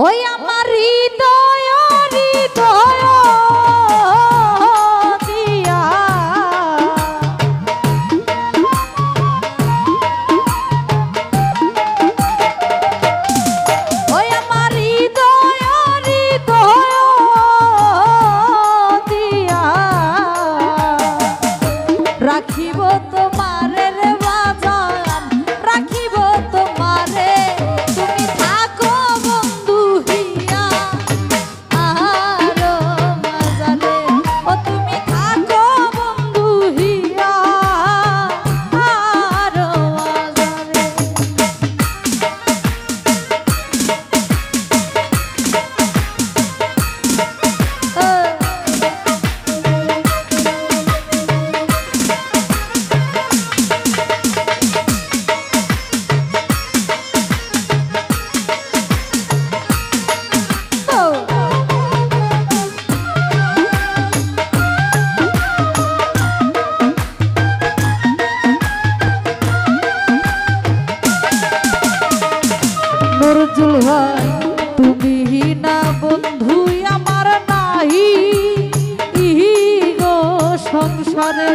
ওই আমার হৃদয় হৃদয় দিয়া ওই আমার হৃদয় হৃদয় দিয়া রাখিব তোমারে রে বাজান রাখিব তোমারে তুমি থাকো বন্ধু হিয়া আরো মাঝারে ও তুমি থাকো বন্ধু হিয়া আরো মাঝারে নজরুল ভাই তুমি না বন্ধু আমার নাহি গো সংসারে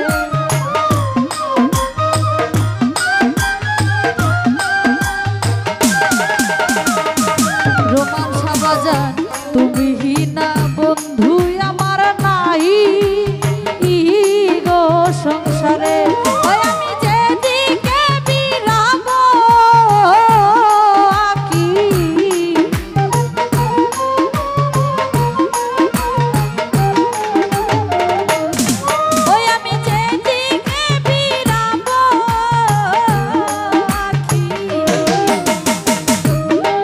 রোমান সাবাজান তুমি না বন্ধু আমার নাহি গো সংসারে আমি যেদিকে বিরাবো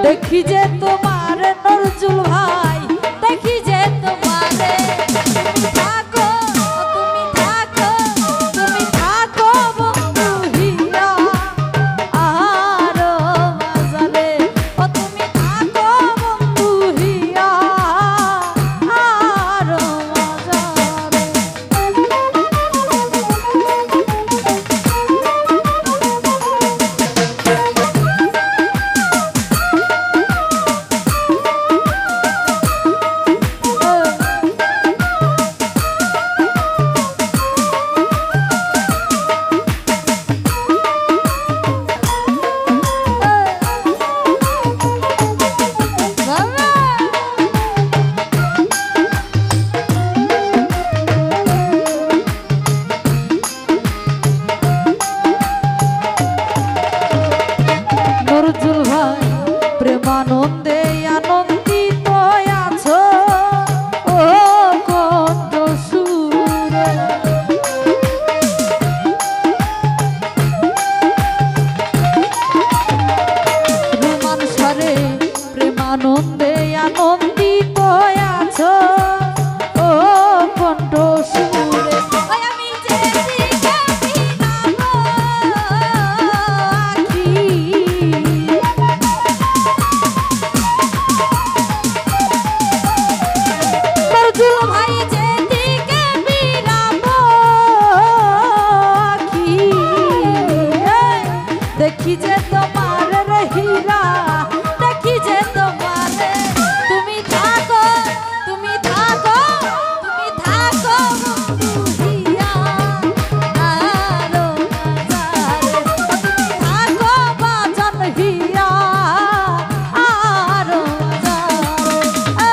দেখি যে তোমার নজরুল ভাই দেখি যে তোমারে থাকো তুমি থাকো বন্ধু হিয়া আরো মাঝারে ও তুমি থাকো বন্ধু হিয়া আরো মাঝারে নজরুল ভাই প্রেমানন্দে আনন্দিত আছো ও কণ্ঠ সুরে রোমান স্বরে প্রেমানন্দে আনন্দিত আছো ও কণ্ঠ সুরে আমি যেদিকে বিরাবো নজরুল ভাই যেদিকে বিরাবো আখি দেখি যে তোমার রহিরা দেখি যে তোমারে তুমি থাকো বন্ধু হিয়া আরো মাঝারে তুমি থাকো বাজান হিয়া আরো মাঝারে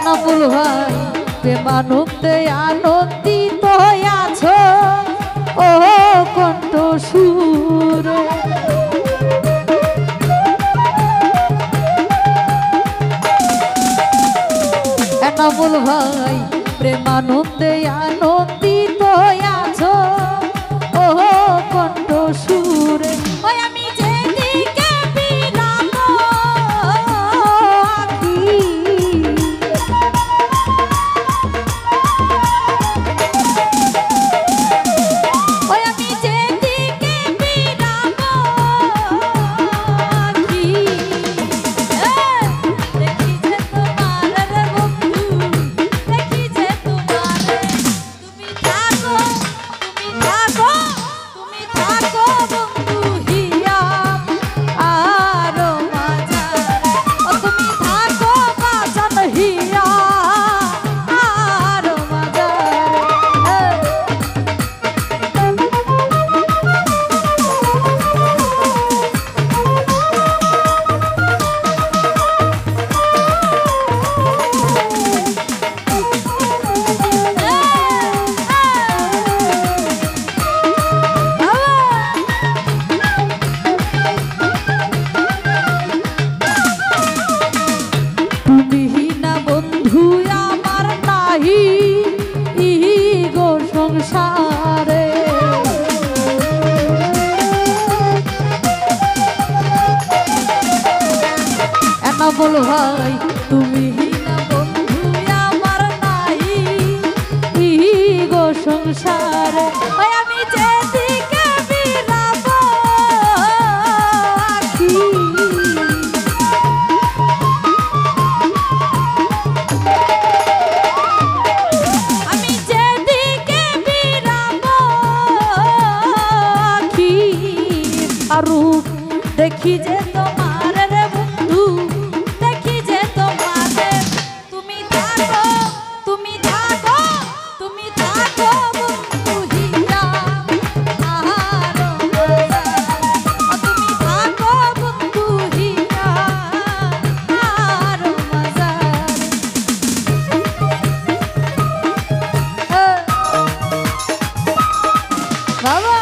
নজরুল ভাই প্রেমানন্দে আনন্দিত আছো ও কণ্ঠ সুরে নজরুল ভাই প্রেমানন্দে আনন্দিত আছো ও কণ্ঠ সুরে আমি যেদিকে বিরাবো বল ভাই তুমি না বন্ধু আমার নাই গো সংসারে ওই আমি যেদিকে বিরাবো আখি আমি যেদিকে বিরাবো আখি আর রূপ দেখি যে তোমার রে বন্ধু দেখি যে তোমার তুমি থাকো তুমি থাকো তুমি থাকো বন্ধু হিয়া আর তুমি থাকো বন্ধু হিয়া আর বাবা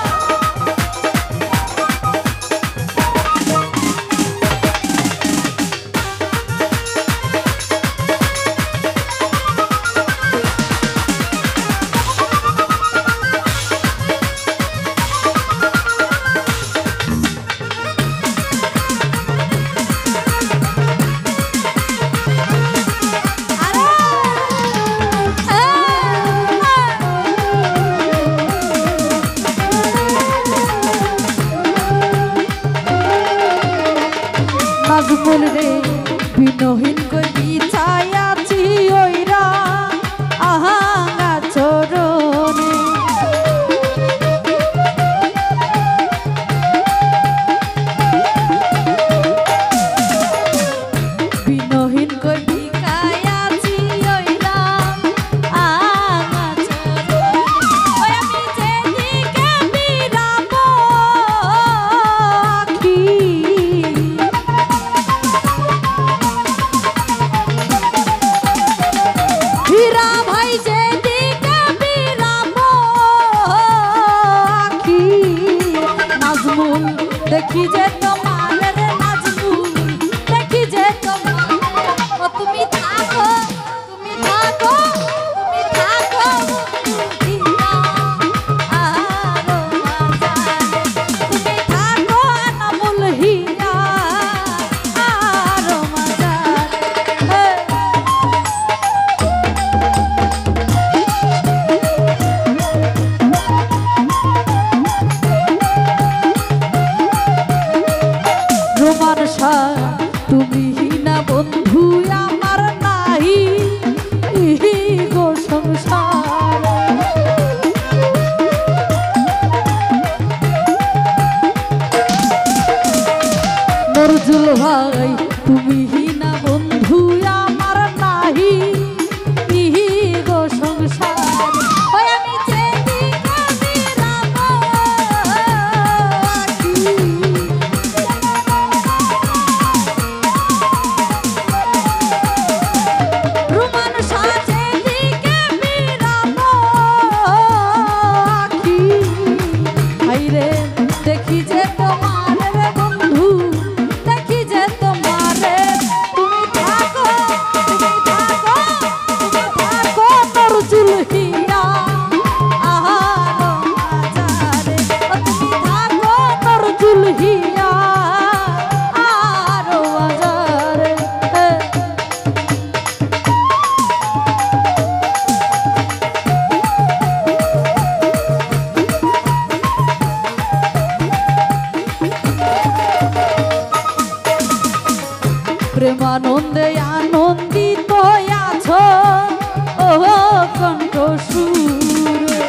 নাজমুল রে বিনহীন কই বিছাই আছি ওইরা আহাঙ্গা চরণে বিনহীন কই বিছাই আছি ওইরা আহাঙ্গা চরণে ওই আমি যেদিকে বিরাবো আখি হীরা ভাই যেদিকে বিরাবো আখি নাজমুল দেখি যে তোমার রে নাজমুল দেখি যে তোমার ও তুমি থাকো তুমি থাকো তুমি থাকো হিয়া আর তুমি থাকো নামুল হিয়া আর মাজারে রোমান শাহ তুমি না বন্ধু আমার নাই গো সংসার নজরুল ভাই তুমি না বন্ধু আমার নাই গো সংসার ওই আমি যেদিকে বিরাবো আখি রোমান সাজে দিকে বিরাবো আখি হাইরে দেখি যে তোমার রে বন্ধু দেখি যে তোমার তুমি থাকো তুমি থাকো তুমি থাকো নজরুল হিয়া আহার মাজারে তুমি থাকো নজরুল হিয়া আর মাজারে প্রেমানন্দে আনন্দিত আছো ও কণ্ঠ সুরে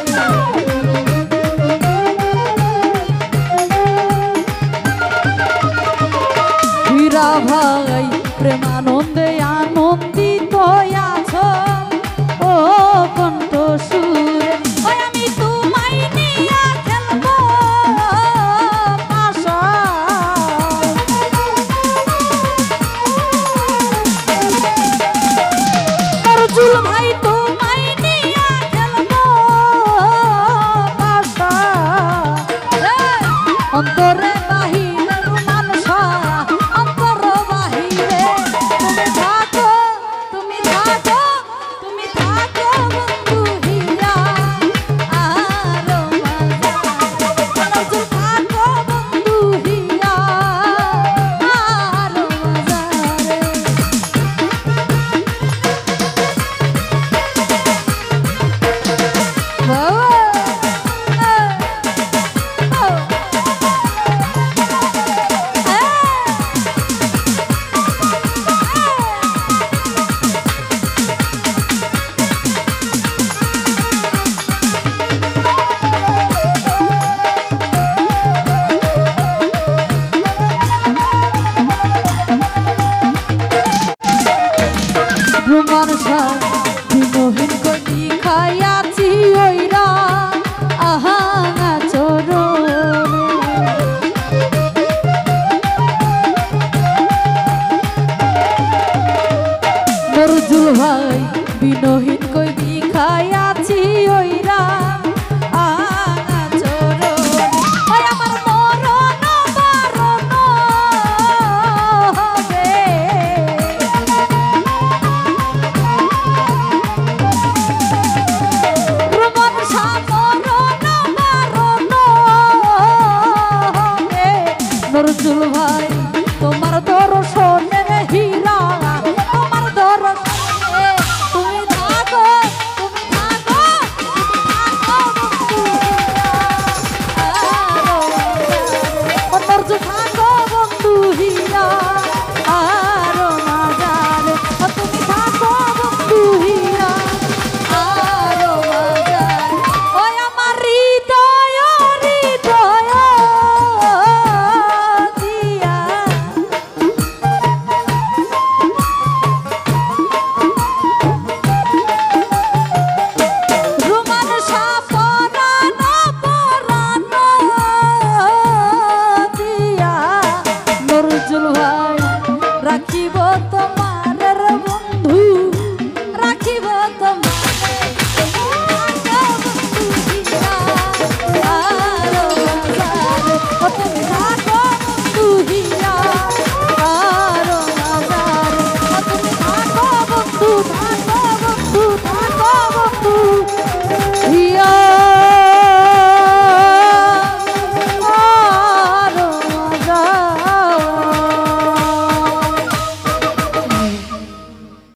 হীরা ভাই প্রেমানন্দে আনন্দিত আছো ও কণ্ঠ সুরে ওই আমি তোমায় নিয়া খেলবো পাশা নজরুল ভাই তোমায় নিয়া খেলবো পাশা অন্তরে বাহিরে মানুষ অন্তর বাহিরে তুমি ভাই বিনহিত